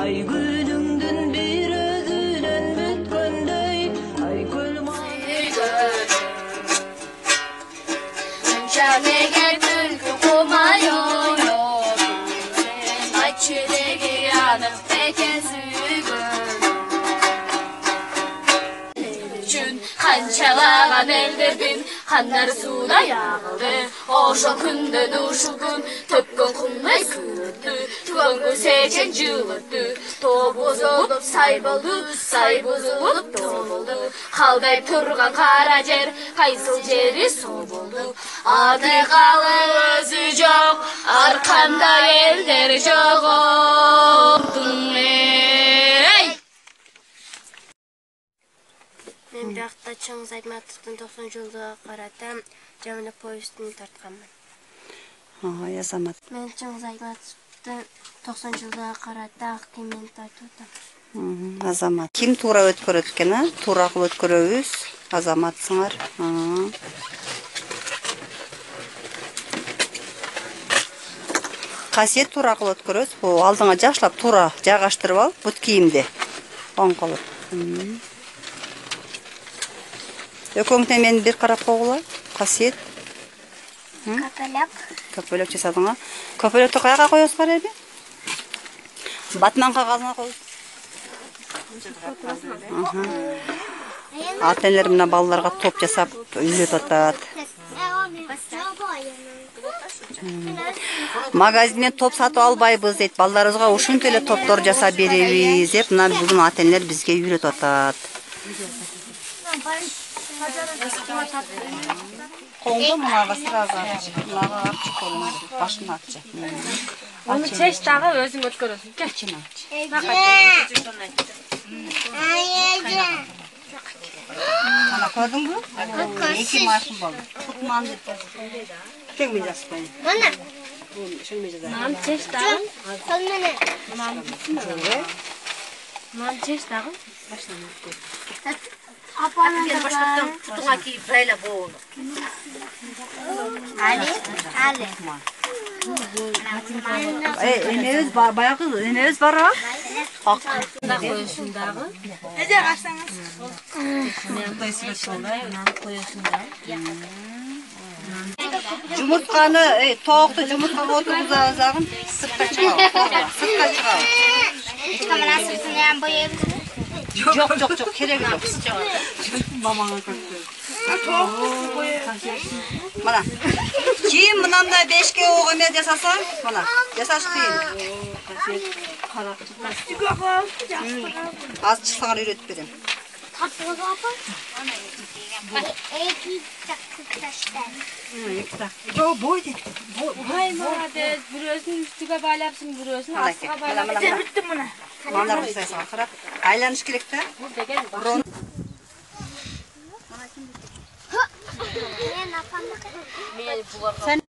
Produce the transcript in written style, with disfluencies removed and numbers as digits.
Ay günündün bir özünen bütkönдөй Aykul Şameger külkü kumayor Açıdegi yanıp beken sügün Çün kançalagan eldirdin Kanlar suda yağıldı Oşo künden uşu gün Töpkön kumay kürdü Tügöngü seçen jığırdı To bozulup say boldu Say bozulup to boldu Kaldayıp turgan kara jer Kaysıl jeri so boldu Adı kalı özü jok Arkamda elder jok Oldun ey Men birakta Çыңгыз Айтматовдун 90 жылдыга карата Жамина повестин тартканмын. Ай, Азамат. Мен Çыңгыз Айтматовдун 90 жылдыга карата ак кийимин тартып атам. Азамат. Ким тура өткөрөт экен, а? Тура кылып өткөрөбүз. Азаматсыңар. Касиет тура кылып өткөрөбүз. Бу алдыңа жакшылап тура жайгаштырып ал, бут кийимди. Оң кылып. Өкөңтен мени бир карап койгула. Касиет. Көпөлөк. Көпөлөк жасадың, а? Көпөлөктү каяка коесуңар эби? Батман кагазына коебуз. Ата-энелер мына балаларга топ жасап үйрөтүп атат. Магазинден топ сатып албайбыз дейт. Балдарыбызга ушунча эле топтор жасап беребиз деп мына бүгүн ата-энелер бизге үйрөтүп атат. Қолыңды мұнаға сразу мұнаға арчы қолыңды, башын арчы. Оны чеш тағы өзің өткөрөсүң. Кәчін арчы. Ана көрдің бі? Екі машын болды. Тұтман деп. Кеңмен жаспайын. Мана. Нам чеш тағы. Колмene. Нам чеш тағы. Apa'nın başlattım. Tutun aki böyle boğulu. Ali. Enemiz bayağı kız, enemiz var ha? Da koyuyorsun dağı. Ne de karşınız? Жұмыртқаны, тоқты жұмыртқаға отырғызағын сыртқа шығау. Сыртқа шығау. Kamera sırtını yan boyayabilir. Жоқ, керек жоқ. Мамаңа көтті. Мына, кейін мынандай бешке оғымен жасасаң, мына, жасаш қиын. Аз шықсаңар үйретіп берем. Tatlısı apa? Iki taşlar. Jo, boy de. Hay молодец. Бүрөсүн үстүгө байлапсың, бүрөсүн астыга байлап. Sen bitti bunu. Мамдар жасайсың, қарап. Айланыш керек та. Бул деген Ben yapamadım. мен